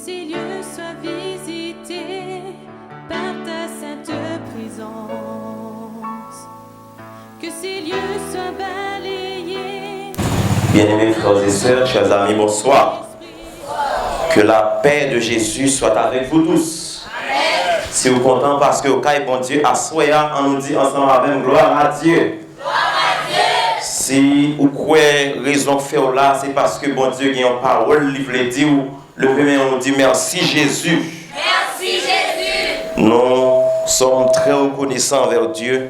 ces lieux soient visités par ta sainte présence. Que ces lieux soient balayés. Bien-aimés frères et sœurs, chers amis, bonsoir. Que la paix de Jésus soit avec vous tous. Amen. Si vous êtes content parce que au cas bon Dieu, à soya, on nous dit ensemble avec gloire à Dieu. Gloire à Dieu. Si vous croyez raison faire là, c'est parce que bon Dieu a une parole, il veut dire, le premier on nous dit merci Jésus. Merci Jésus. Nous sommes très reconnaissants envers Dieu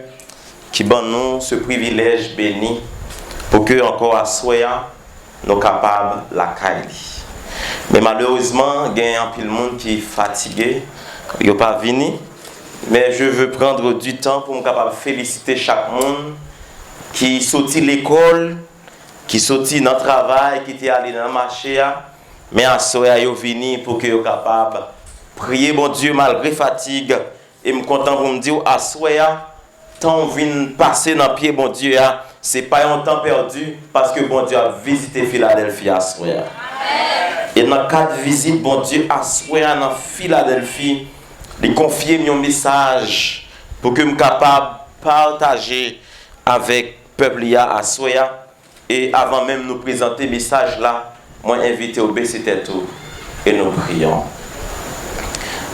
qui donne nous ce privilège béni pour que encore à soya, nous sommes capables de la caille. Mais malheureusement, il y a un peu de monde qui est fatigué, il n'est pas venu. Mais je veux prendre du temps pour me capable féliciter chaque monde qui sortit de l'école, qui sortit dans le travail, qui était allé dans le marché. Mais à soya, il est venu pour que soit capable de prier bon Dieu malgré fatigue. Et je suis content pour me dire à soya, tant vient passer dans le pied bon Dieu, ce n'est pas un temps perdu parce que bon Dieu a visité Philadelphie à soya. Et dans le cadre de visite, bon Dieu a souhaité dans Philadelphie, de confier un message pour que je sois capable de partager avec le peuple à Soya. Et avant même de nous présenter le message là, moi invité au baisser tête et nous prions.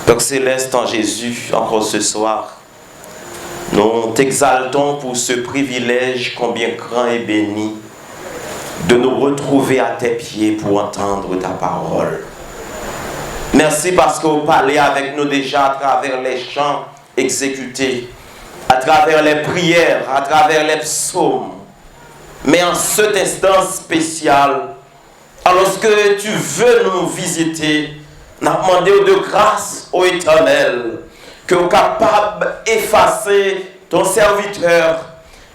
Père Céleste en Jésus, encore ce soir, nous t'exaltons pour ce privilège combien grand et béni de nous retrouver à tes pieds pour entendre ta parole. Merci parce que vous parlez avec nous déjà à travers les chants exécutés, à travers les prières, à travers les psaumes. Mais en cet instant spécial, alors que tu veux nous visiter, nous demandons de grâce au Éternel, que vous capable d'effacer ton serviteur,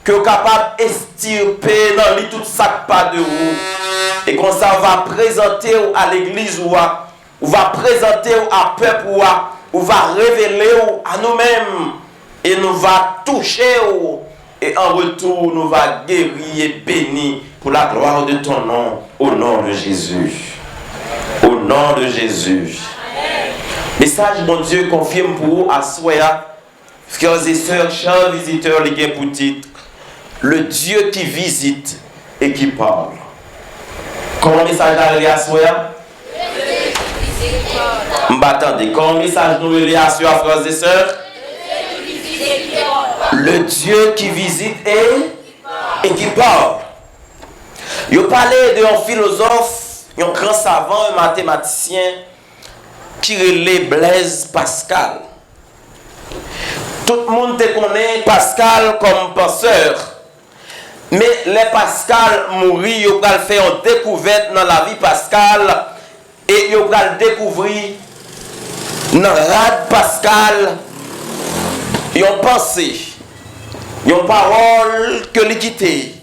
que vous capable d'extirper dans lui tout ça pas de vous. Et qu'on ça va présenter à l'église ou va présenter à peuple ou va révéler à nous-mêmes et nous va toucher et en retour nous va guérir et bénir pour la gloire de ton nom au nom de Jésus. Au nom de Jésus. Message mon Dieu confirme pour vous à Soya, frères et sœurs, chers visiteurs, les gars pour titre. Le Dieu qui visite et qui parle. Comment message arrive à Soya? M'attendez, comment message nous est à Soya, frères et sœurs? Le Dieu qui visite et qui parle. Il parlait d'un philosophe, un grand savant, un mathématicien qui relève Blaise Pascal. Tout le monde te connaît Pascal comme penseur. Mais les Pascal mourir, ils va faire une découverte dans la vie Pascal et ils va découvrir dans rad Pascal ils ont pensé, ils ont parole que les quitter,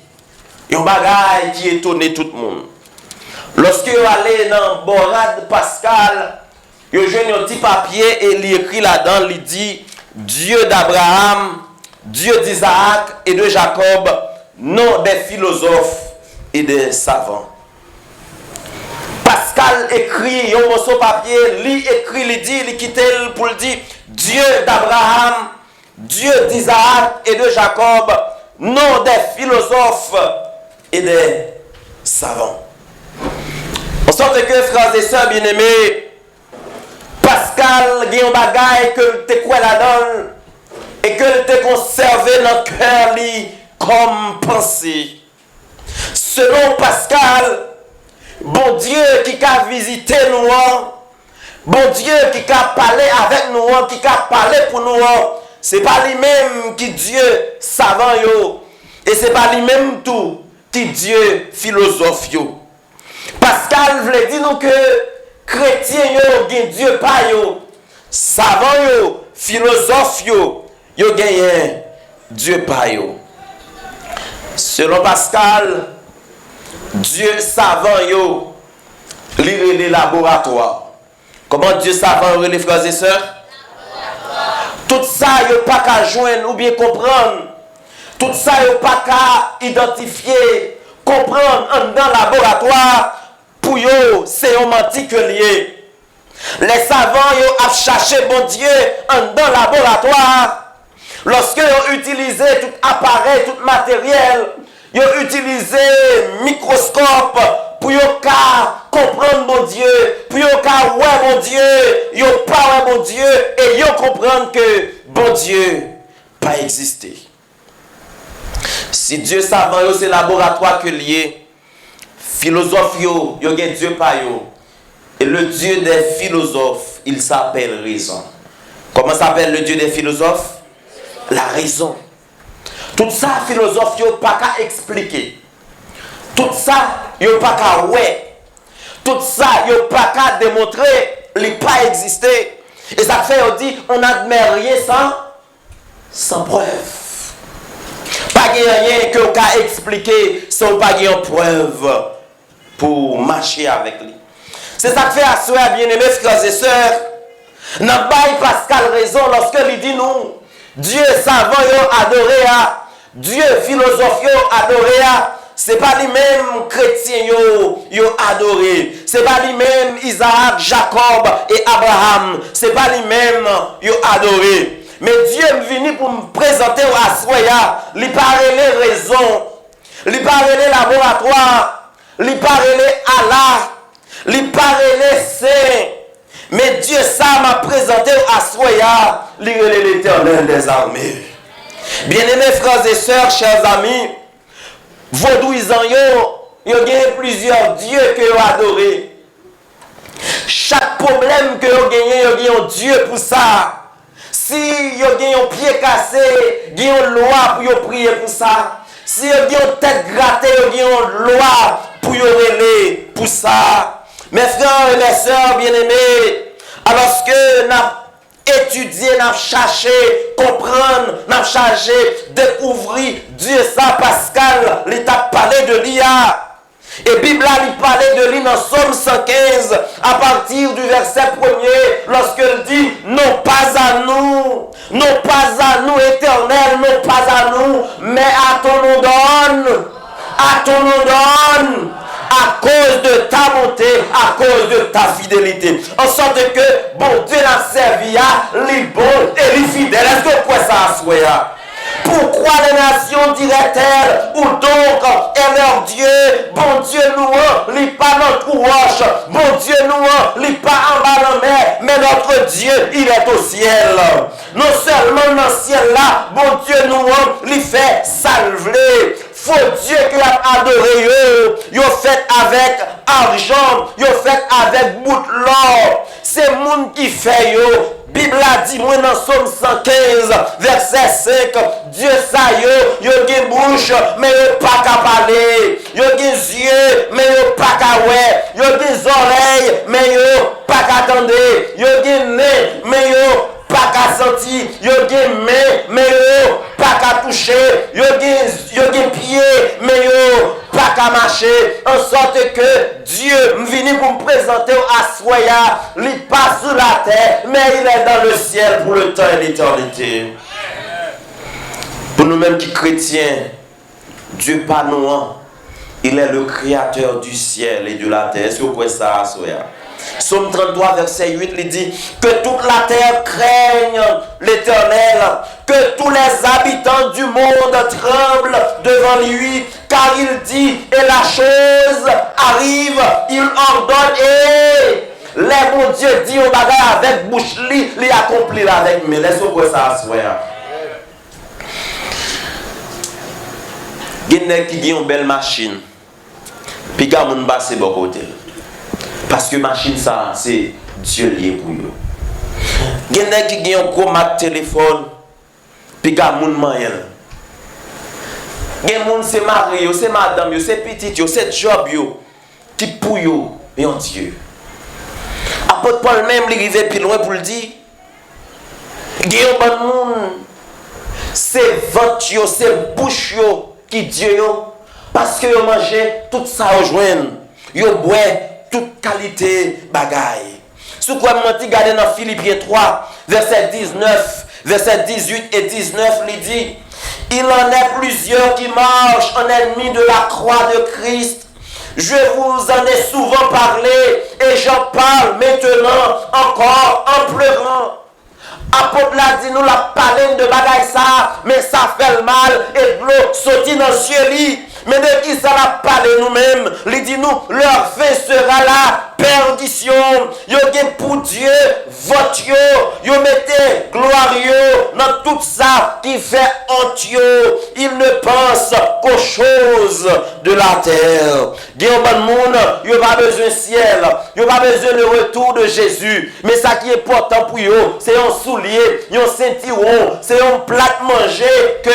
ils ont bagaille qui étonne tout le monde. Lorsque ils allé dans Borade Pascal, ils ont joué un petit papier et il écrit là-dedans, il dit Dieu d'Abraham, Dieu d'Isaac et de Jacob, non des philosophes et des savants. Pascal écrit, un morceau papier, lui écrit, il dit, il quitte pour le dire Dieu d'Abraham, Dieu d'Isaac et de Jacob, non des philosophes et des savants. On sent que, frères et sœurs bien-aimés, Pascal, il y a un bagaille que tu crois là-dedans et que tu conservé dans le cœur comme pensée. Selon Pascal, bon Dieu qui a visité nous, bon Dieu qui a parlé avec nous, qui a parlé pour nous, c'est pas lui-même qui Dieu savant yo, et c'est pas lui-même tout qui Dieu philosophe yo. Pascal voulait dire nous que chrétien yo, Dieu pas yo, savant yo, philosophe yo gagne Dieu pas yo. Selon Pascal, Dieu savant yo, lire les laboratoires. Comment Dieu savant les frères et sœurs? Tout ça, yo pas qu'à joindre ou bien comprendre. Tout ça, yo pas qu'à identifier, comprendre dans le laboratoire pour yo, c'est un menti que lié. Les savants ont cherché bon Dieu dans le laboratoire. Lorsque ils ont utilisé tout appareil, tout matériel, ils ont utilisé microscope pour comprendre mon Dieu, pour voir mon Dieu, ils n'ont pas mon Dieu et ils comprennent que bon Dieu pas existé. Si Dieu savant, c'est le laboratoire que lié, philosophe, il y a Dieu pas yo. Et le Dieu des philosophes, il s'appelle raison. Comment s'appelle le Dieu des philosophes? La raison. Tout ça, philosophe, il n'y a pas qu'à expliquer. Tout ça, il n'y a pas qu'à ouais. Tout ça, il n'y a pas qu'à démontrer. Il n'a pas existé. Et ça fait, on dit, on n'admet rien sans preuve. Pas rien que vous avez expliqué sans pas de preuve pour marcher avec lui. C'est ça que fait à soi, bien-aimés frères et sœurs. N'a pas Pascal raison lorsque il dit nous, Dieu savant yo adoré à, Dieu philosophe yo adoré à, c'est pas lui-même chrétien yo adoré, c'est pas lui-même Isaac, Jacob et Abraham, c'est pas lui-même yo adoré. Mais Dieu est venu pour me présenter à Soya, lui parler les raisons, lui parler les laboratoires, lui parler Allah, lui parler les saints. Mais Dieu ça m'a présenté à Soya, l'Éternel des armées. Bien-aimés frères et sœurs, chers amis, vaudouisant il y a plusieurs dieux que vous adorez. Chaque problème que vous gagnez, il y a un Dieu pour ça. Si vous avez un pied cassé, vous avez une loi pour prier pour ça. Si vous avez une tête grattée, vous avez une loi pour relayer pour ça. Mes frères et mes sœurs bien-aimés, alors que nous avons étudié, nous avons cherché, comprendre, nous avons cherché, découvrir Dieu ça, Pascal, il t'a parlé de l'IA. Et Bible lui parlait de lui dans Somme 115 à partir du verset 1er lorsqu'elle dit non pas à nous, Éternel, non pas à nous, mais à ton nom donne, à cause de ta bonté, à cause de ta fidélité. En sorte que bon Dieu l'a servi à les bons et les fidèles. Est-ce que vous pouvez ça assoyer? Pourquoi les nations diraient-elles, ou donc est leur Dieu, bon Dieu nous, lit pas notre roche, bon Dieu nous, lit pas en bas de la mer, mais notre Dieu, il est au ciel. Non seulement dans le ciel là, bon Dieu nous, lit fait salver. Faut Dieu qui a adoré yo fait avec argent, yo fait avec bout de l'or. C'est monde qui fait yo. Bible a dit, moi dans Somme 115, verset 5, Dieu ça yo gen bouche, mais yo pas qu'à parler. Yo gen yeux, mais yo pas qu'à ouais. Yo gen oreilles, mais yo pas qu'à attendre. Yo gen nez, mais yo pas qu'à sentir. Yo gen main, mais yo pas qu'à toucher. Yo gen pied, mais yo pas qu'à marcher. En sorte que Dieu me venu pour me présenter à Soya, il passe sur la terre, mais il est dans le ciel pour le temps et l'éternité. Pour nous-mêmes qui chrétiens, Dieu pas nous, il est le créateur du ciel et de la terre. Est-ce que vous croyez ça à Soya? Psaume 33, verset 8, il dit que toute la terre craigne l'Éternel, que tous les habitants du monde tremblent devant lui, car il dit et la chose arrive, il ordonne et les bons dieux disent au bagage avec bouche, il accomplit avec mais laissez-vous quoi ça à soi. Il y a qui ont une belle machine, puis il y a un basse bon côté. Parce que machine ça, c'est Dieu lié pour eux. Il y a qui ont un gros mat téléphone, puis il y a un moyen. Il y a des gens c'est mari, c'est madame, c'est petit, c'est job, qui pour eux, et en Dieu. Apôtre Paul même, il arrive plus loin pour le dire. Il y a des gens, c'est ventre, c'est bouche qui Dieu, parce que vous mangez tout ça au joint, vous boivez toute qualité bagaille. Ce quoi menti garder dans Philippiens 3, verset 19, verset 18 et 19, il dit il en est plusieurs qui marchent en ennemis de la croix de Christ, Je vous en ai souvent parlé et j'en parle maintenant encore en pleurant. Apôtre l'a dit, nous la parlé de bagaille ça, mais ça fait le mal et de l'eau sorti dans le ciel. Mais de qui ça l'a parlé nous-mêmes? Il dit nous, leur fin sera la perdition. Yo gen pour Dieu, votre yo mettez glorieux dans tout ça qui fait honte yo. Il ne pense qu'aux choses de la terre. Gen bon monde, yo pas besoin ciel, yo pas besoin le retour de Jésus. Mais ça qui est important pour yo, c'est un soulier, un ceinturon, c'est un plat manger que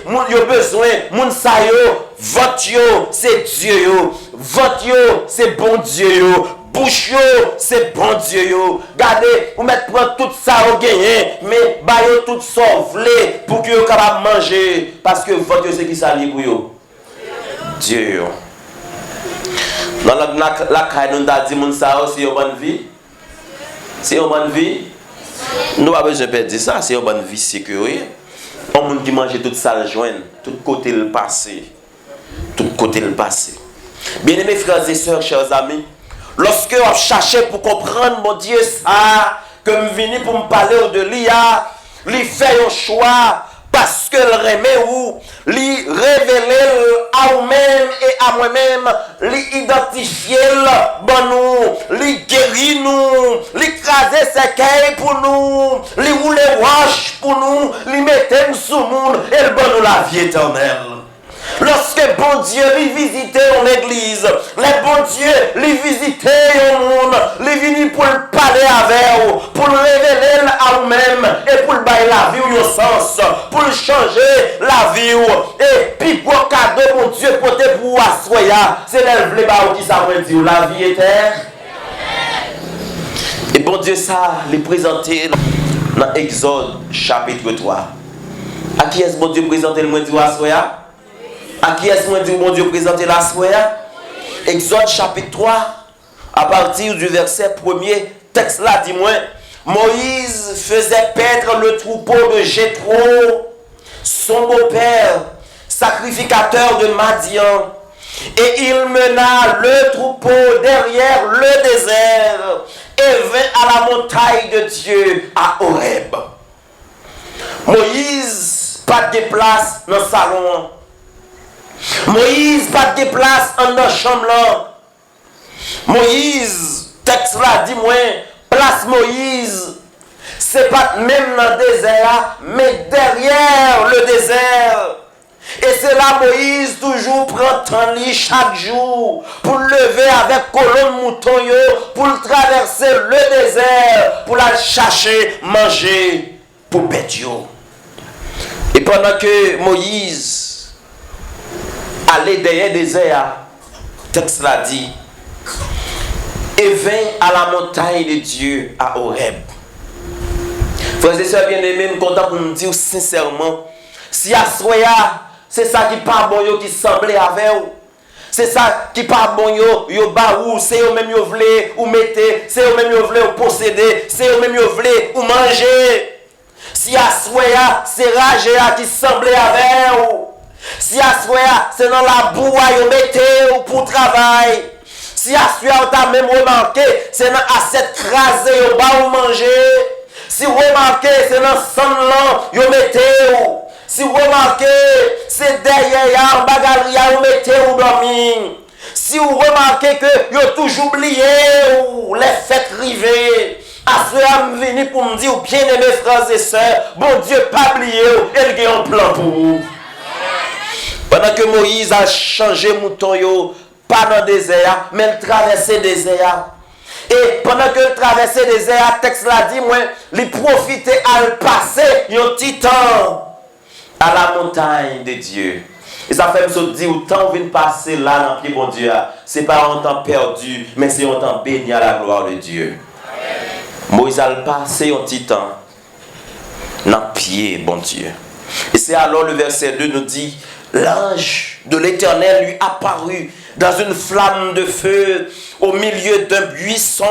yo yo besoin, moun sa yo. Votre yo, c'est Dieu yo. Votre yo, c'est bon Dieu yo. Bouche yo, c'est bon Dieu yo. Regardez, vous mettez prendre tout ça au gagné, mais bah yo tout sauvé pour que yo capable manger parce que votre yo c'est qui ça li pour yo. Dieu yo. Dans la caille nous t'a dit moun ça c'est une bonne vie. C'est une bonne vie. Nous pas besoin de dire ça, c'est une bonne vie sécurité. Un monde qui mange tout ça le joindre, tout côté le passé. Tout côté le passé. Bien-aimés frères et sœurs, chers amis, lorsque on cherchait pour comprendre, mon Dieu, ça, que je venu pour me parler de l'IA, lui fait un choix parce que le remet ou, lui révéler à vous-même et à moi-même, lui identifier bon nous, lui guérir nous, lui craser ses cailles pour nous, lui rouler roche pour nous, lui mettre sous nous et le bon nous la vie éternelle. Lorsque bon Dieu lui visitait en église, les bon Dieu lui visitait au monde, lui venu pour le parler avec vous, pour le révéler à vous-même et pour le bailler la vie au sens, pour le changer la vie. Et puis pour cadeau mon Dieu porté pour vous assoya, c'est l'élève qui ça veut dire la vie éternelle. Et bon Dieu ça les présenté dans Exode chapitre 3. À qui est-ce bon Dieu présenté le monde assoya? À qui est-ce que mon Dieu présenter la soirée? Exode chapitre 3, à partir du verset 1er, texte là dit moi, Moïse faisait paître le troupeau de Jéthro, son beau-père, sacrificateur de Madian, et il mena le troupeau derrière le désert et vint à la montagne de Dieu à Horeb. Moïse pas de place dans le salon. Moïse pas de place en dans chambre là. Moïse, texte là dit moi, place Moïse, c'est pas même dans le désert, mais derrière le désert. Et c'est là Moïse toujours prend temps chaque jour pour lever avec colonne mouton pour traverser le désert pour aller chercher manger pour bête yo. Et pendant que Moïse allait derrière le désert, texte l'a dit, et vint à la montagne de Dieu à Horeb. Frères et sœurs bien-aimés, je suis content pour me dire sincèrement, si à soya, c'est ça qui pas bon yo qui semblait avec vous. C'est ça qui pas bon yo ba ou c'est eux même yo vle ou mettez, c'est eux même yo vle ou posséder, c'est eux même yo vle ou manger. Si à soya, c'est rage qui semblait avec vous. Si à soya, c'est dans la boue yo mettez ou pour travail. Si à soya on t'a même remarqué, c'est dans assiette crasée yo ba ou manger. Si vous remarquez, c'est dans sang yo mettez ou. Si vous remarquez, c'est derrière un bagarre, vous mettez ou dormir. Si vous remarquez que vous avez toujours oublié ou les fêtes rivées, à ce moment venu pour me dire, bien aimés frères et sœurs, bon Dieu, pas oublié, il y a un plan pour vous. Pendant que Moïse a changé mouton, pas dans le désert, mais il traversait le désert. Et pendant que il traversait le désert, le texte l'a dit, moi, il profitait à le passer un petit temps à la montagne de Dieu. Et ça fait me dire, autant vient passer là dans le pied bon Dieu, c'est pas un temps perdu, mais c'est un temps béni à la gloire de Dieu. Amen. Moïse a passé un petit temps dans le pied bon Dieu. Et c'est alors le verset 2 nous dit, l'ange de l'Éternel lui apparut dans une flamme de feu au milieu d'un buisson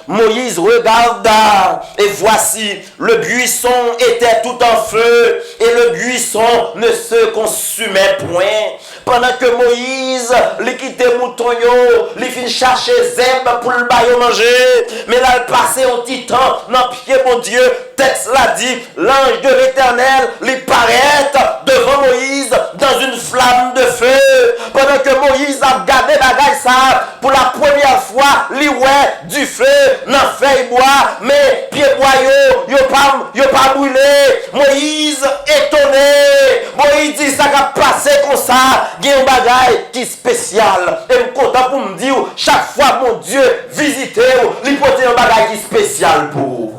Moïse regarda et voici, le buisson était tout en feu et le buisson ne se consumait point. Pendant que Moïse, il quittait mouton yo, il fin chercher zèbre pour le bailler manger, mais là il passait un petit temps dans pied mon Dieu. Texte l'a dit, l'ange de l'Éternel lui paraît devant Moïse dans une flamme de feu. Pendant que Moïse a regardé bagaille ça pour la première fois, lui ouais du feu dans feuille bois, mais pied bois yo pas brûlé. Moïse étonné, Moïse dit ça a passé comme ça, il y a un bagaille qui est spécial. Et je suis content pour me dire chaque fois mon Dieu visite, il porte un bagaille qui est spécial pour vous.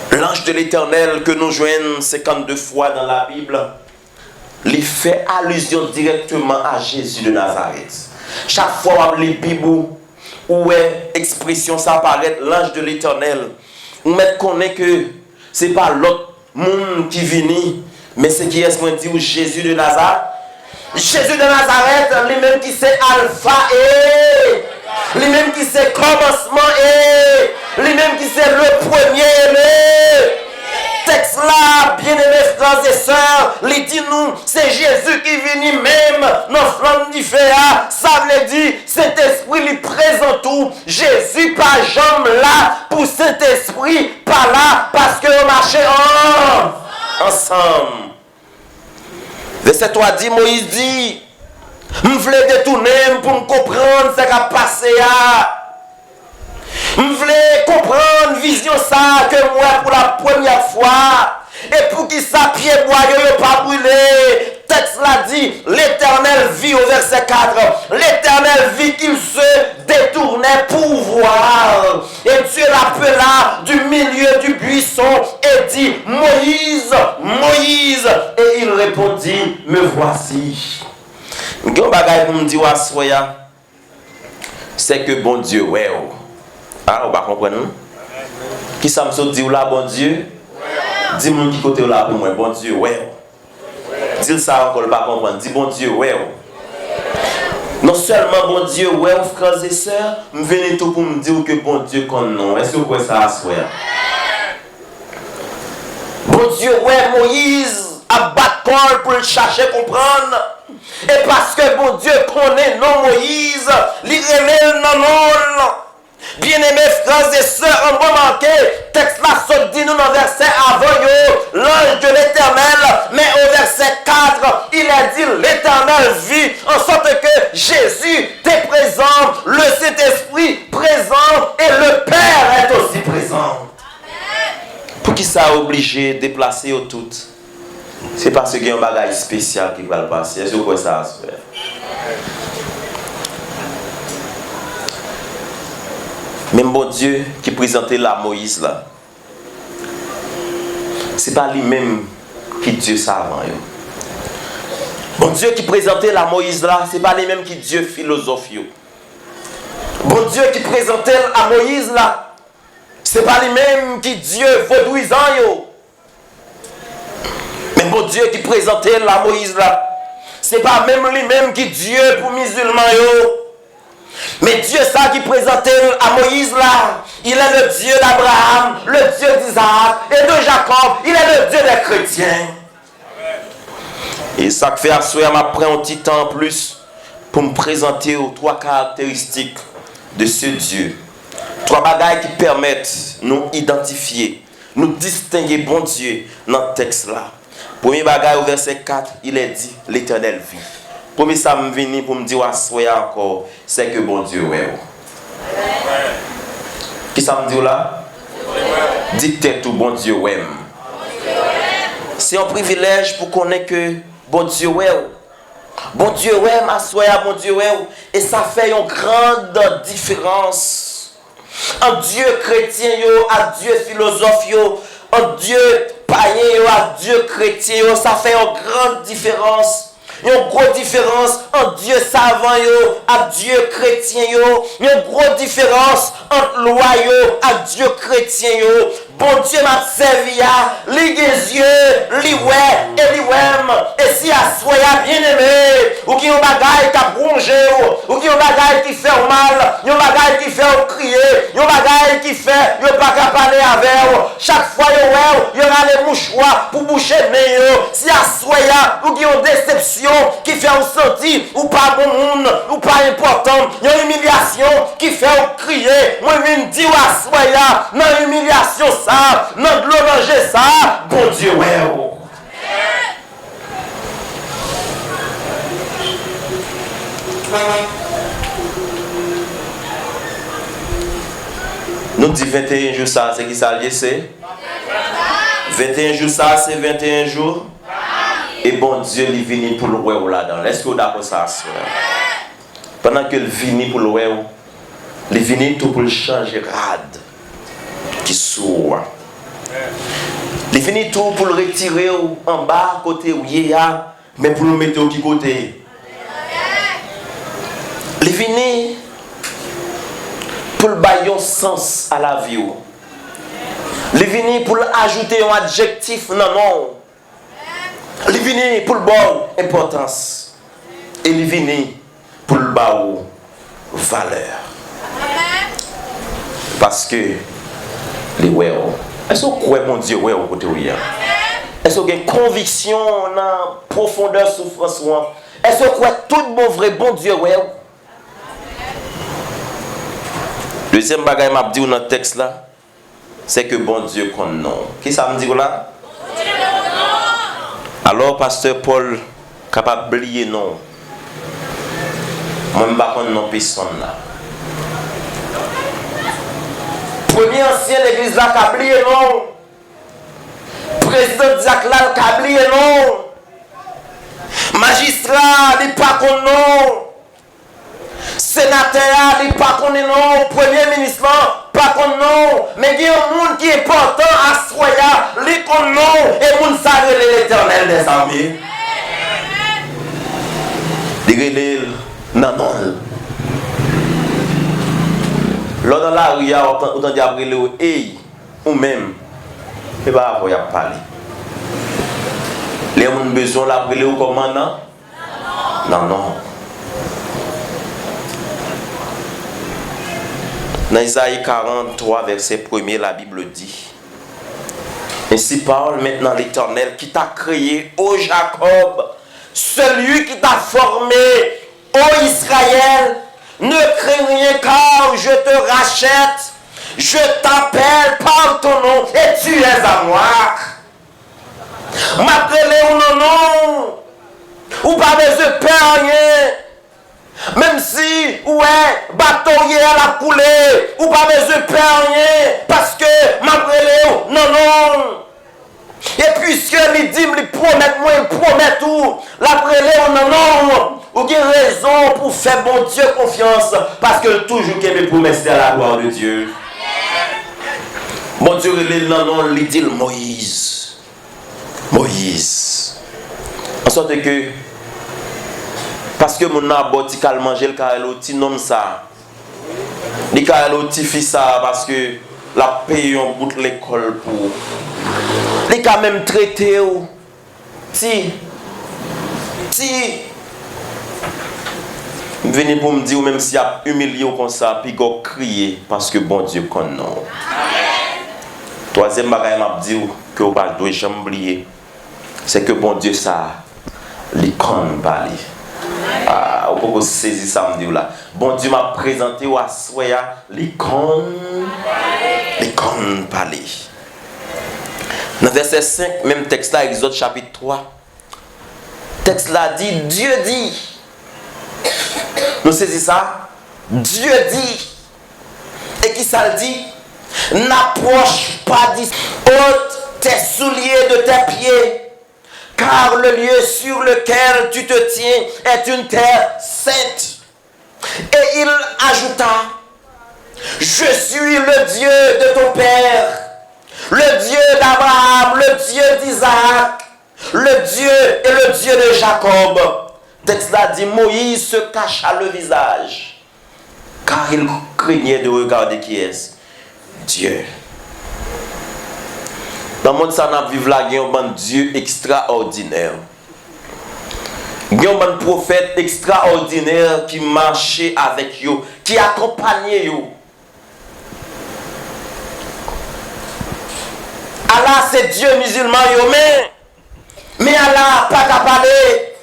L'ange de l'Éternel que nous joignons 52 fois dans la Bible, il fait allusion directement à Jésus de Nazareth. Chaque fois on lit la Bible où expression ça apparaît, l'ange de l'Éternel, on connaît que ce n'est pas l'autre monde qui vient, mais c'est qui est-ce qu'on dit Jésus de Nazareth. Jésus de Nazareth, lui-même qui c'est Alpha et lui-même qui c'est commencement et lui-même qui c'est le premier et le texte là, bien-aimés frères et sœurs, il dit nous, c'est Jésus qui vient même dans flamme du feu. Ça veut dire, Saint-Esprit lui présente tout. Jésus pas jambe là pour Saint-Esprit, pas là parce que on marchait ensemble. Verset 3 dit, Moïse dit, je voulais détourner pour me comprendre ce qui a passé. Je voulais comprendre vision ça que moi pour la première fois. Et pour qui ça pied bois yo pas brûlé. Texte l'a dit, l'Éternel vit au verset 4. L'Éternel vit qu'il se détournait pour voir. Et Dieu l'appela du milieu du buisson et dit, Moïse, Moïse. Et il répondit, me voici. Gon bagay pour me dire c'est que bon Dieu ouais. Ah, on va comprendre. Qui ça me dit là bon Dieu? Dis-moi qui côté là pour moi bon Dieu ouais. Dis ça encore pas comprendre. Dis bon Dieu ouais. Non seulement bon Dieu ouais frères et sœurs, me venez tout pour me dire que bon Dieu qu'on non. Est-ce que vous pouvez ça asseoir? Bon Dieu ouais Moïse a battu pour le chercher comprendre. Et parce que bon Dieu connaît non Moïse, il relève non. Bien-aimés frères et sœurs, on va manquer, texte là saute dit nous dans verset avant l'ange de l'Éternel, mais au verset 4, il a dit l'Éternel vit, en sorte que Jésus est présent, le Saint-Esprit présent et le Père est aussi présent. Pour qui ça a obligé de déplacer au tout? C'est parce qu'il y a un bagage spécial qui va le passer. Est-ce que vous pouvez ça se faire? Même bon Dieu qui présentait la Moïse là, c'est pas lui-même qui Dieu savant. Bon Dieu qui présentait la Moïse là, c'est pas lui-même qui Dieu philosophe. Bon Dieu qui présentait à Moïse là, c'est pas lui-même qui Dieu vaudouisant yo. Mais bon Dieu qui présentait la Moïse là, c'est pas même lui-même qui Dieu pour musulmans yo. Mais Dieu ça qui présentait à Moïse là, il est le Dieu d'Abraham, le Dieu d'Isaac et de Jacob, il est le Dieu des chrétiens. Et ça fait assurer m'a pris un petit temps en plus pour me présenter aux trois caractéristiques de ce Dieu. Trois bagailles qui permettent de nous identifier, nous distinguer bon Dieu dans le texte là. Premier bagaille au verset 4, il est dit l'Éternel vit. Premier ça me vient pour me dire encore, c'est que bon Dieu ouais. Qui ça me dit là? Dites tout bon Dieu ouais. C'est un privilège pour connaître que bon Dieu ouais. Bon Dieu ouais, ma soeur, bon Dieu ouais. Et ça fait une grande différence. Un Dieu chrétien yo, un Dieu philosophe yo, un Dieu païen yo, un Dieu chrétien yo, ça fait une grande différence. Il y a une grosse différence entre Dieu savant et Dieu chrétien. Il y a une grosse différence entre loi et Dieu chrétien. bon Dieu m'a servi à, li des yeux, li ouais, et li ouem, et si à soya bien aimé, ou qui ont bagaille qui a rongé, ou qui ont bagaille qui fait mal, yon bagaille qui fait crier, yon bagaille qui fait, yon pas qu'à parler avec, chaque fois yon a les mouchoirs pour boucher mais si à soya, ou qui ont déception, qui fait ou sentir, ou pas bon monde, ou pas important, yon humiliation qui fait ou crier, moi je dis à soya, non humiliation ça, non de l'eau manger ça, bon Dieu ouais. Nous disons 21 jours ça, c'est qui ça lié c'est 21 jours ça, c'est 21 jours. Et bon Dieu, il vient pour le ouais là-dedans. Est-ce que vous d'accord ça? Pendant que il vient pour le ouais, il vient tout pour le changer grade. Qui sourd. Il vient tout pour le retirer en bas, côté où il y a, mais pour le mettre au côté. Il vient pour le bailler un sens à la vie. Il vient pour ajouter un adjectif non non. Il vient pour le bon importance. Et il vient pour le bas valeur. Parce que les ouais. Est-ce que vous croyez mon Dieu ouais au côté où il y a? Est-ce que vous avez une conviction dans profondeur souffrance? Est-ce que vous croyez tout bon vrai bon Dieu ouais? Deuxième bagage m'a dit dans le texte là, c'est que bon Dieu connaît non. Qui ça me dit là? Alors pasteur Paul capable oublier non. Moi pas connaître non personne là. Premier ancien l'église là qui a oublié non. Président Jacques là qui a oublié non. Magistrat il pas connaît non. Sénateur, il pas connaît non, premier ministre, pas connaît non, mais il y a un monde qui est important à soya, il connaît non, et monde savent l'éternel des armées. Il non, non. Là dans la rue, il y a autant de diables ou même, et pas avoir parler. Les gens ont besoin de l'appeler au commandant? Non, non. Dans Isaïe 43, verset 1er, la Bible dit: ainsi parle maintenant l'Éternel qui t'a créé, ô Jacob, celui qui t'a formé, ô Israël, ne crains rien car je te rachète, je t'appelle par ton nom et tu es à moi. M'appelez ou non, non, ou pas besoin de peur rien. Même si, ouais, bateau hier la coulé, ou pas besoin de peur rien, parce que m'appelez non, non. Et puisque il dit, il promet, moi, il promet tout, l'appelez non, non. Ou avez raison pour faire bon Dieu confiance, parce que toujours qu'il me promet à la gloire de Dieu. Bon Dieu, il non, non, il dit Moïse. Moïse. En sorte que, parce que mon aboti qu'à manger le carreloti nomme ça. Le carreloti fait ça parce que la paye on bout l'école pour. Les quand même traité ou si venez pour me dire même s'il y a humilié ou comme ça puis go crier parce que bon Dieu connaît. Troisième bagage m'a dit que on pas doit jamais oublier c'est que bon Dieu ça les connaît pas. Ah, on peut saisir ça me dit là. Bon Dieu m'a présenté au Assoya l'icône parler. Dans verset 5, même texte là, Exode chapitre 3. Texte là dit, Dieu dit. Nous saisissons ça? Dieu dit. Et qui ça le dit? N'approche pas d'ici. Ôte tes souliers de tes pieds. Car le lieu sur lequel tu te tiens est une terre sainte. Et il ajouta, je suis le Dieu de ton père, le Dieu d'Abraham, le Dieu d'Isaac, le Dieu et le Dieu de Jacob. Texte là dit, Moïse se cacha le visage, car il craignait de regarder qui est Dieu. Dans le monde, ça n'a vivre là, il y a un Dieu extraordinaire. Il y a un prophète extraordinaire qui marchait avec eux, qui accompagnait eux. Allah, c'est Dieu musulman, mais Allah, pas qu'à parler.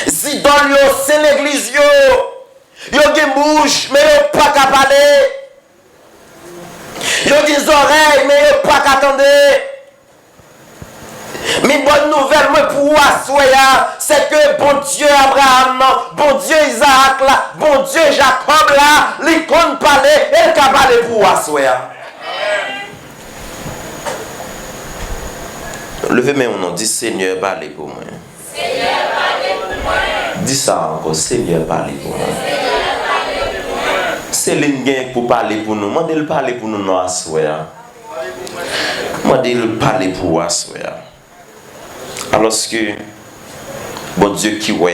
Zidol, c'est l'église, yo des bouches, mais yo pas qu'à parler. Yo des oreilles, mais yo pas qu'à attendre. Mais bonne nouvelle, moi pour vous, c'est que bon Dieu Abraham, bon Dieu Isaac, là, bon Dieu Jacob, là, l'icône parler, et le parler pour vous, levez-moi mon nom, dis Seigneur, parlez pour moi. Seigneur, parlez pour moi. Dis ça encore, Seigneur, parlez pour moi. C'est l'ingénieur pour parler pour nous. Moi, je vais parler pour nous, non, à soya. Moi, je vais parler pour vous, à soya. Alors que, bon Dieu qui voit,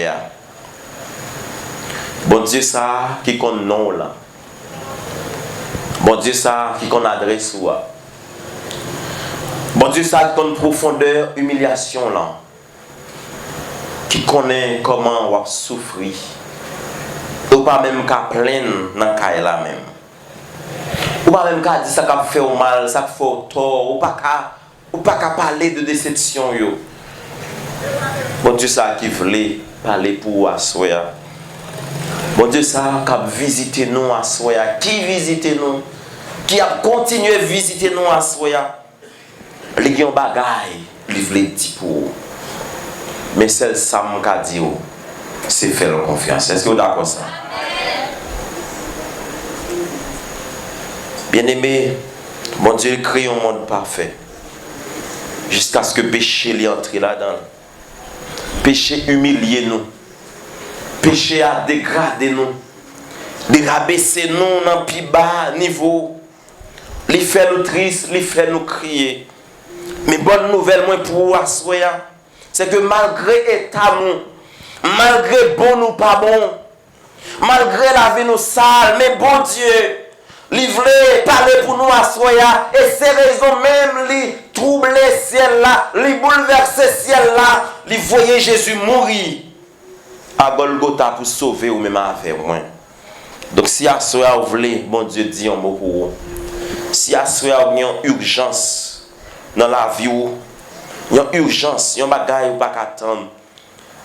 bon Dieu ça qui connaît non là, bon Dieu ça qui connaît adresse ou bon Dieu ça qui connaît profondeur, humiliation là, qui connaît comment on va souffrir, ou pas même qu'à plaindre dans le là même, ou pas même qu'à dire ça qu'a fait au mal, ça fait au tort, ou pas qu'à parler de déception yo. Bon Dieu ça qui voulait parler pour Assoya. Bon Dieu ça qui a visité nous Assoya. Qui visite nous? Qui a continué à visiter nous Assoya. Les gens bagaille, ils voulaient dire pour. Mais celle ça m'a dit c'est faire confiance. Est-ce que vous êtes d'accord ça? Bien-aimé, bon Dieu crée un monde parfait. Jusqu'à ce que le péché lui entre là-dedans. Péché humilier nous. Péché a dégradé nous. De rabaisser nous dans le plus bas niveau. Il fait nous tristes, il fait nous crier. Mais bonne nouvelle moi pour vous, c'est que malgré l'état nous, malgré bon ou pas bon, malgré la vie nous sale, mais bon Dieu, il voulait parler pour nous à Soya, et ces raisons même, il trouble le ciel là, il bouleverse le ciel là, il voyait Jésus mourir à Golgotha pour sauver ou même avec moi. Donc si à Soya vous voulez, bon Dieu dit un mot pour vous. Si à Soya vous avez une urgence dans la vie, il y a une urgence, il y a un bagage pas attendre.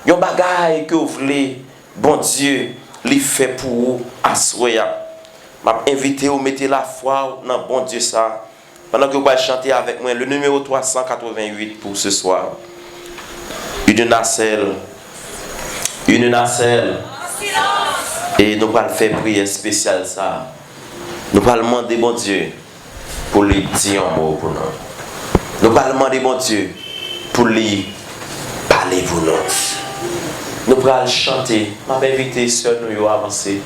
Il y a un bagage que vous voulez, bon Dieu, il fait pour vous à Soya. Je invité à mettre la foi dans bon Dieu ça. Pendant que vous allez chanter avec moi le numéro 388 pour ce soir. Une nacelle. Une nacelle. Et nous allons faire prière spéciale ça. Nous allons demander bon Dieu pour lui dire un mot pour nous. Nous allons demander bon Dieu pour lui parler pour nous. Nous allons chanter. Je vais inviter sœur nous à avancer.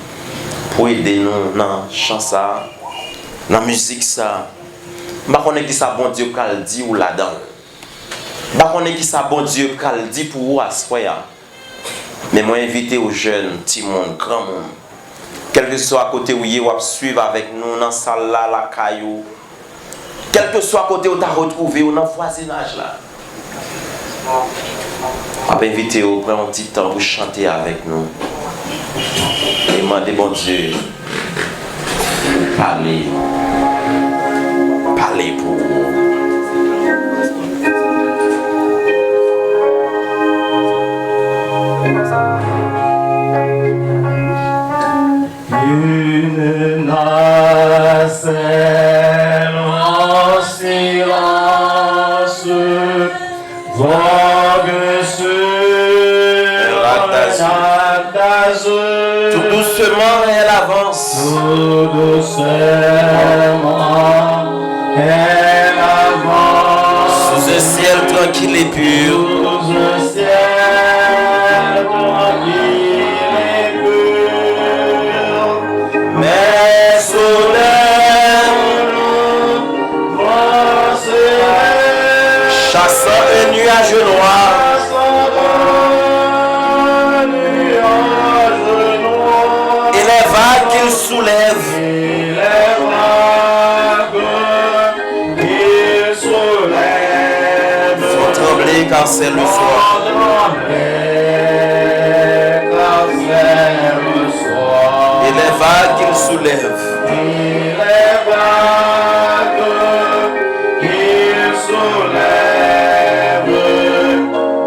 Pour aider nous dans le chant ça, dans la musique ça. Je ne sais pas qui ça bon Dieu qu'elle dit ou là-dedans. Je ne sais pas qui ça bon Dieu qu'elle dit pour vous à ce soir. Mais moi invité aux jeunes, petits monde, grand monde. Quel que soit à côté où ils vont suivre avec nous dans la salle là, la caillou. Quel que soit à côté où tu as retrouvé ou dans le voisinage là. Je vais inviter au prendre un petit temps pour chanter avec nous. Et demander bon Dieu parler pour vous. Une nacelle en silence vogue sur un d'azur. Tout doucement elle avance. Tout doucement elle avance. Sous un ciel tranquille et pur. Sous un ciel tranquille et pur. Mais soudain vent se lève. Chassant un nuage noir. Et les vagues qu'il soulève. Et les vagues qu'il soulève. car c'est le soir. Et les vagues qu'il soulève.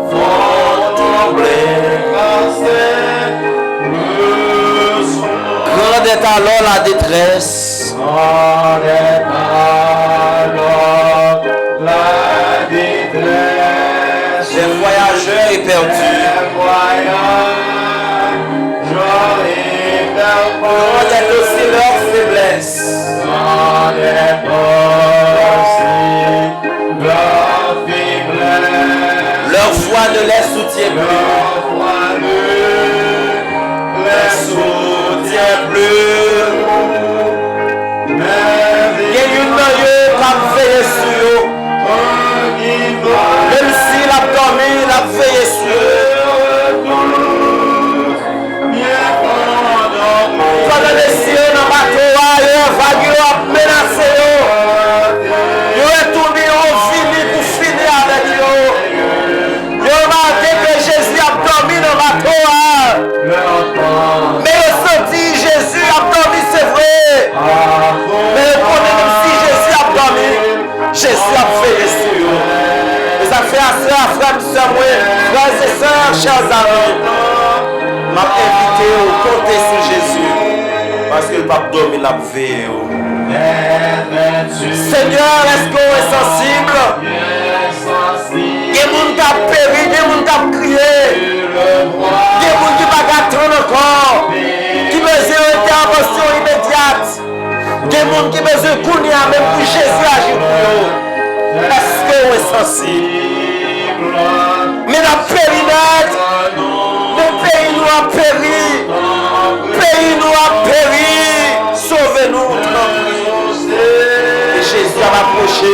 Font trembler. Grande est alors la détresse. Les voyageurs éperdus. Grande est aussi leur faiblesse. Leur foi ne les soutient plus. Il y a une manière qui a veillé sur eux. Même s'il a dormi, il a veillé sur eux. Pendant les cieux dans le bateau, il y a un vague qui a menacé eux. Ils ont tourné en vie pour finir avec eux. Ils ont remarqué que Jésus a dormi dans le bateau. Mais ils ont senti Jésus a dormi, c'est vrai. Mais le problème, même si Jésus a dormi, Jésus a veillé sur eux. Et ça fait assez à frères et sœurs, frères et sœurs, chers amis. M'a invité à compter sur Jésus. Parce que le pape dormi l'a veillé. Seigneur, est-ce qu'on est sensible? Il y a des gens qui ont péri, des gens qui ont crié. Des gens qui ne peuvent pas attendre encore. Qui besoin d'intervention immédiate. Des gens qui besoin de courir, même pour Jésus agir pour eux. Est-ce qu'on est sensible? Mais la périmètre, le pays nous a péri. Le pays nous a péri. Sauvez-nous. Et Jésus a approché.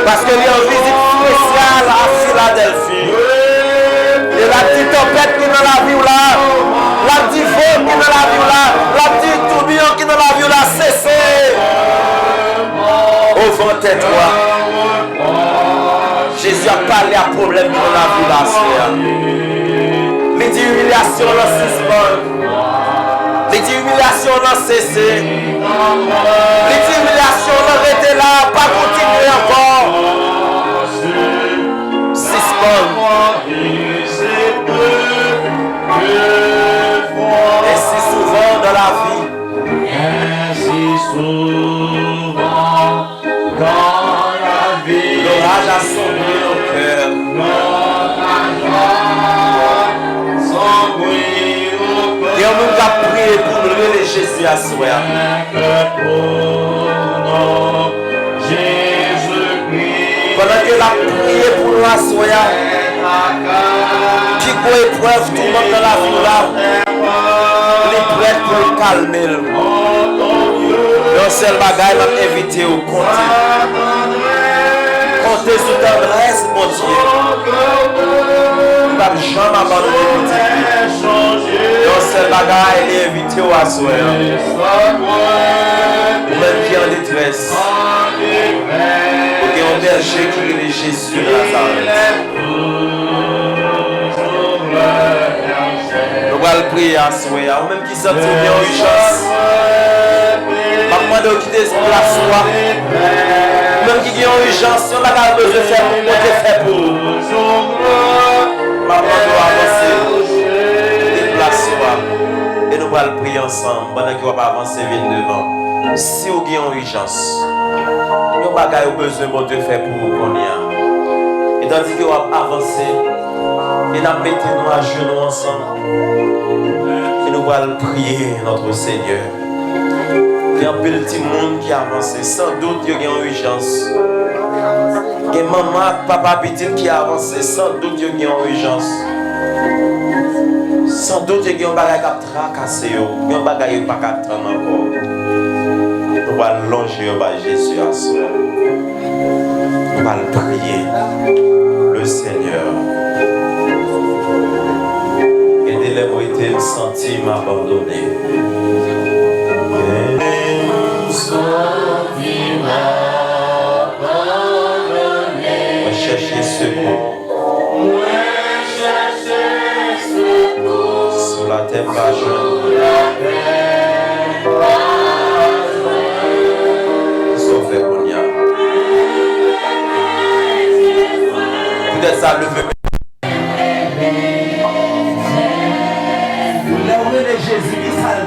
Parce qu'il y a une visite spéciale à Philadelphie. Et la petite tempête qui est dans la vie là, la petite feu qui est dans la vie là, la petite tourbillon qui est dans la vie là, cessez. Au vent tais-toi. Jésus a parlé à problème dans la vie là, frère. Les humiliations dans suspens. Les humiliations dans cessé. Les humiliations dans rester là, pas continuer encore. Suspens. Et si souvent dans la vie, l'orage a sombré nos cœurs. Et on nous a prié pour lever Jésus à soi. Pendant que la prié pour nous à soi, qui pour épreuve tout le monde dans la vie là, les prêts pour le calmer. Un seul bagage m'a invité au compter. Compter sous tendresse, mon Dieu. Il ne va jamais abandonner petit. Un seul bagage il est invité au assoir. Ou même qui est en détresse. Ou qui est un berger qui est Jésus de Nazareth. Nous allons prier à soi. Ou même qui sentit bien en urgence. Maman de quitter la soi. Même qui a urgence, si on a besoin de faire pour moi, fait pour nous. Maman doit avancer. Déplace-toi. Et nous allons prier ensemble. Pendant qu'on va avancer, viens devant. Si vous avez une urgence, nous avons besoin de faire pour vous qu'on y a. Et tandis qu'on va avancer, et nous mettons à genoux ensemble. Et nous allons prier notre Seigneur. Il y a un petit monde qui a avancé. Sans doute, il y a une urgence. Il y a maman, papa, petit qui a avancé. Sans doute, il y a une urgence. Sans doute, il y a un bagage qui a tracassé. Il y a un bagage qui n'a pas attendre encore. On va longer au bas Jésus à soi. On va le prier. Le Seigneur. Aidez-les-moi été senti m'abandonner. Chercher secours. t'es pas joint. Sauf fait qu'on y a. Peut-être ça le veut. Jésus, il s'est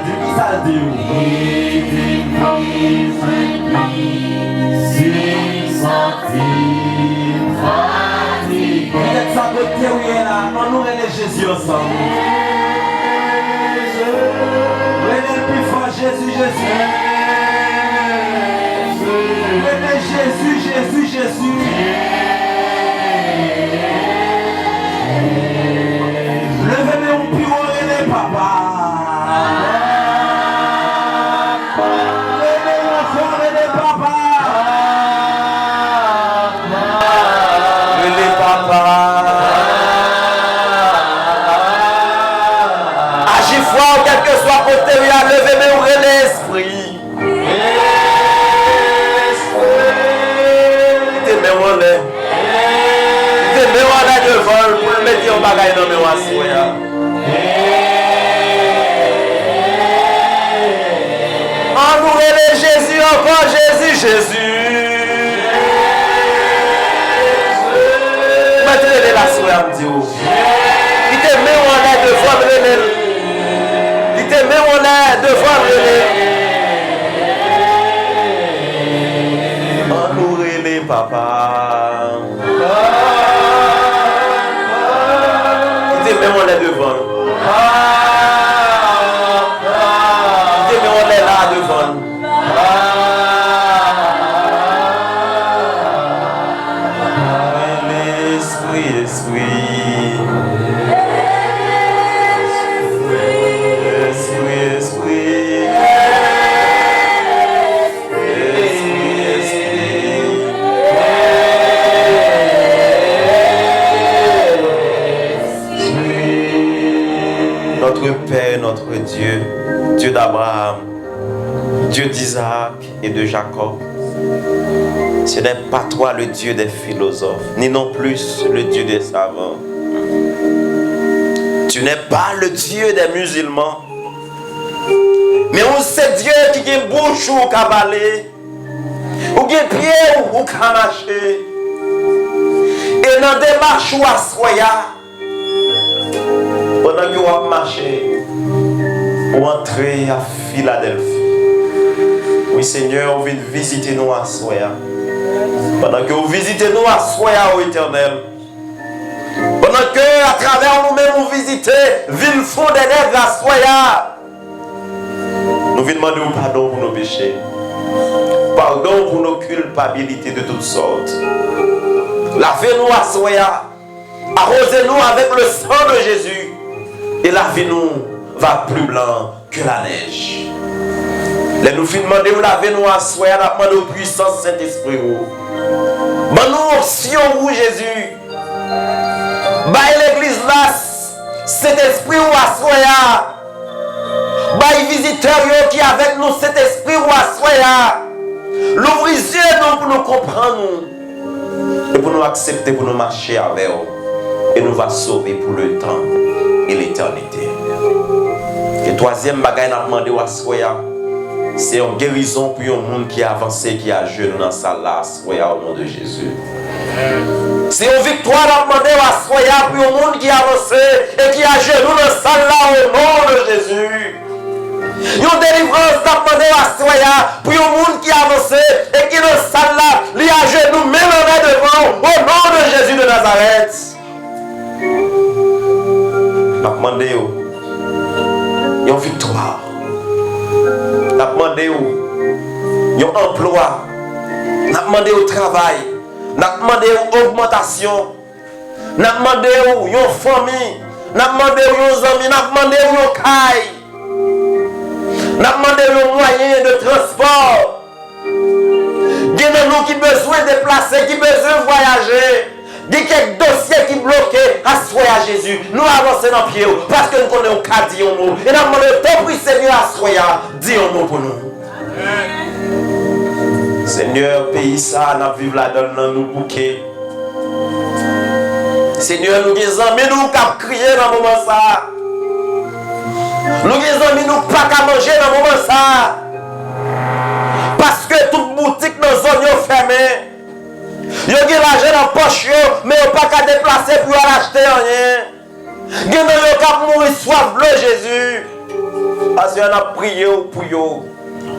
dit. Peut-être ça peut être là, on nous relève Jésus ensemble. Relève plus fort Jésus, Jésus. Relève Jésus, Jésus, Jésus. Levez-le plus haut, relève papa. Levez-moi ouvrir l'esprit. T'aimez-moi là. T'aimez-moi là devant pour le mettre en bagaille dans mes wassoya. Envourez Jésus encore, Jésus, Jésus. Mettez-le la soya, me dit. Il t'aimez-moi là devant le mais on est devant le entourez les papas. Mais on est devant. Mais on est là devant. L'esprit, esprit. Notre Père, notre Dieu, Dieu d'Abraham, Dieu d'Isaac et de Jacob, ce n'est pas toi le Dieu des philosophes, ni non plus le Dieu des savants. Tu n'es pas le Dieu des musulmans, mais on sait Dieu qui a bouche ou cabalé, ou qui a pied ou qui a marché, et dans des marches ou à soya. Pendant que vous marchez, vous entrez à Philadelphie. Oui, Seigneur, on vient visiter nous à Soya. Pendant que vous visitez nous à Soya, au Éternel. Pendant que, à travers nous-mêmes, vous visitez ville fond des nègres à Soya. Nous venons demander pardon pour nos péchés. Pardon pour nos culpabilités de toutes sortes. Lavez-nous à Soya. Arrosez-nous avec le sang de Jésus. Et la vie nous va plus blanc que la neige. Les nous fin demander ou laver nous à soi, on a demandé au puissance Saint-Esprit. Mais nous option où Jésus. Baille l'église là, Saint-Esprit ou à soi. Baille visiteur qui avec nous, Saint-Esprit ou à soi. L'ouvrir nous pour nous comprendre. Et pour nous accepter, pour nous marcher avec eux. Et nous va sauver pour le temps et l'éternité. Et troisième bagaille n'a demandé à Soya, c'est une guérison pour un monde qui a avancé, qui a jeûné dans sa là, Soya au nom de Jésus. C'est une victoire n'a demandé à Soya pour un monde qui a avancé et qui a jeûné dans sa là au nom de Jésus. Une délivrance n'a demandé à Soya pour un monde qui a avancé et qui dans sa là, il a jeûné même en devant au nom de Jésus de Nazareth. N'a demandé une victoire. N'a demandé un emploi. N'a demandé au travail. N'a demandé une augmentation. N'a demandé une famille. N'a demandé aux amis. N'a demandé une caille. N'a demandé un moyen de transport. Il y a nous qui besoin de déplacer, qui besoin de voyager. Il y a quelques dossiers qui bloquent à soi à Jésus. Nous avançons dans le pied parce que nous connaissons qu'à dire un mot. Et nous demandons le temps pour Seigneur à soi dire un mot pour nous. Seigneur, pays ça, nous vivons là-dedans dans nous bouquets. Seigneur, nous disons, mais nous qui crier dans le moment ça. Nous avons amis nous pas qu'à manger dans le moment ça. Parce que toute boutique dans la zone est fermée. Vous avez l'argent dans la poche, mais vous n'avez pas qu'à déplacer pour aller acheter rien. Vous avez qu'à mourir soif bleu Jésus. Parce qu'on a prié pour vous.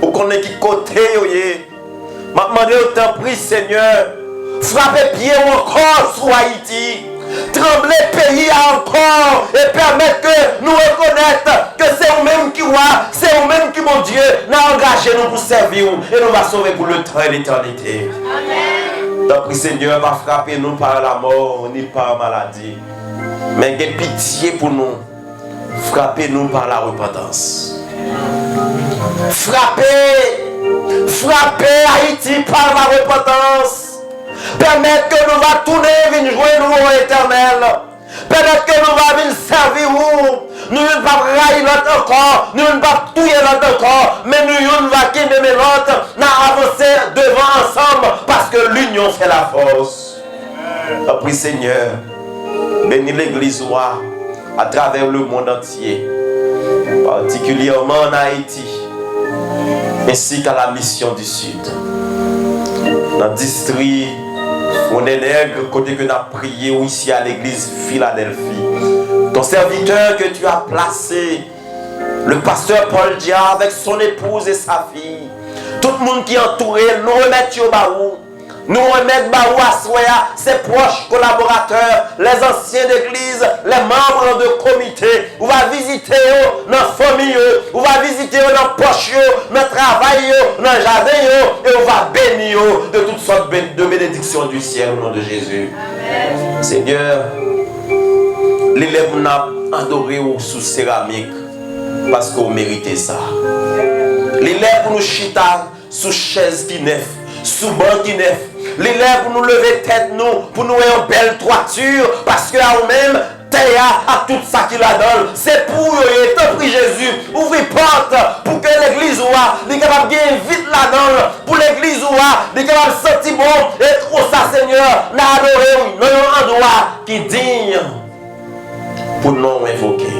Vous connaissez qui côté vous êtes. Je demande autant prie Seigneur. Frappez pied encore sur Haïti. Trembler pays encore et permettre que nous reconnaissons que c'est vous-même qui roi, c'est vous-même qui mon Dieu, nous engagé nous pour servir et nous va sauver pour le temps et l'éternité. Amen. Donc Seigneur va frapper nous par la mort ni par la maladie, mais ayez pitié pour nous, frappez-nous par la repentance. Frappez Haïti par la repentance. Permettre que nous va tourner et venir jouer nous au éternel. Permettre que nous va venir servir vous. Nous ne pas railler notre corps, nous ne pas tuer notre corps, mais nous ne va qui aimer l'autre, nous avancer devant ensemble parce que l'union fait la force. Prie Seigneur, bénis l'église à travers le monde entier, particulièrement en Haïti, ainsi qu'à la mission du Sud. Dans le district, on est nègre, côté que nous avons prié ici à l'église Philadelphie. Ton serviteur que tu as placé, le pasteur Paul Dia avec son épouse et sa fille, tout le monde qui est entouré, nous remettons au baou. Nous remettons baou à Soya, ses proches collaborateurs, les anciens d'église, les membres de comité. On va visiter dans la famille, on va visiter dans la poche, dans le travail, dans le jardin, et on va bénir de toutes sortes de bénédictions du ciel au nom de Jésus. Amen. Seigneur, l'élève n'a adoré sous céramique parce qu'on méritait ça. L'élève pour nous chita sous chaise qui neuf, sous banc qui neuf. L'élève pour nous lever tête nous, pour nous avoir une belle toiture, parce que à nous-mêmes, à tout ça qu'il a donné. C'est pour eux, t'en prie Jésus, ouvrez porte pour que l'église soit capable de vite là-dedans, pour l'église soit capable de sentir bon, et trop ça Seigneur, n'a adoré, nous un endroit qui est digne pour nous invoquer.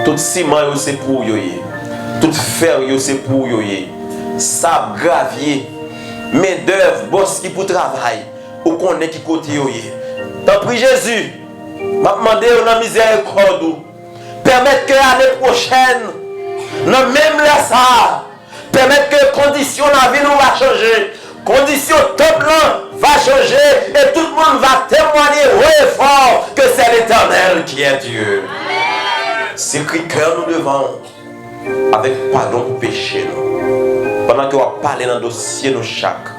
Tout ciment c'est pour eux, tout fer c'est pour eux, sable, gravier, main d'œuvre, boss qui pour travail, ou qu'on est qui côté eux. T'en prie Jésus. m'a demandé dans miséricorde permettre que l'année prochaine dans même là ça permettre que conditions de la vie nous va changer, conditions temple va changer et tout le monde va témoigner haut et fort que c'est l'Éternel qui est Dieu. C'est que cœur nous devons avec pardon pour péché nous. Pendant que vous parlez dans le dossier nous chaque,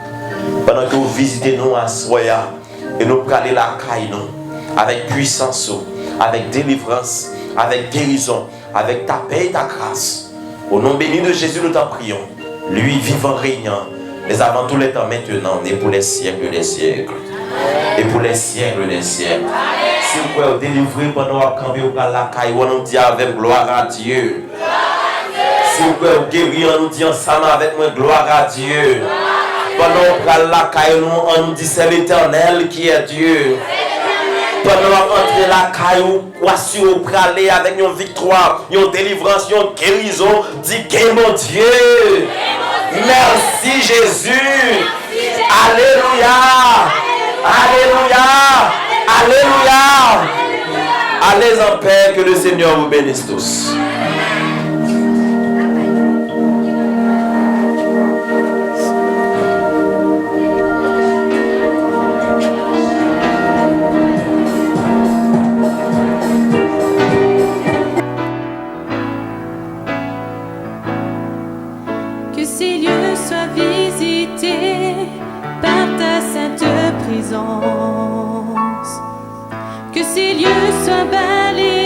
pendant que vous visitez nous à Soya et nous parlez la caille nous avec puissance, avec délivrance, avec guérison, avec ta paix et ta grâce. Au nom béni de Jésus, nous t'en prions. Lui vivant, régnant, mais avant tous les temps maintenant, et pour les siècles des siècles. Et pour les siècles des siècles. Si vous pouvez vous délivrer pendant que vous campez la caille, on nous dit avec gloire à Dieu. Si vous pouvez vous guérir, on nous dit ensemble avec moi gloire à Dieu. Pendant que la caille, on nous dit c'est l'Éternel qui est Dieu. Pendant entrer la caillou, voici au praler avec une victoire, une délivrance, une guérison, dit que mon Dieu. Merci Jésus. Alléluia. Alléluia. Alléluia. Allez en paix, que le Seigneur vous bénisse tous. Que ces lieux soient visités par ta sainte présence. Que ces lieux soient balayés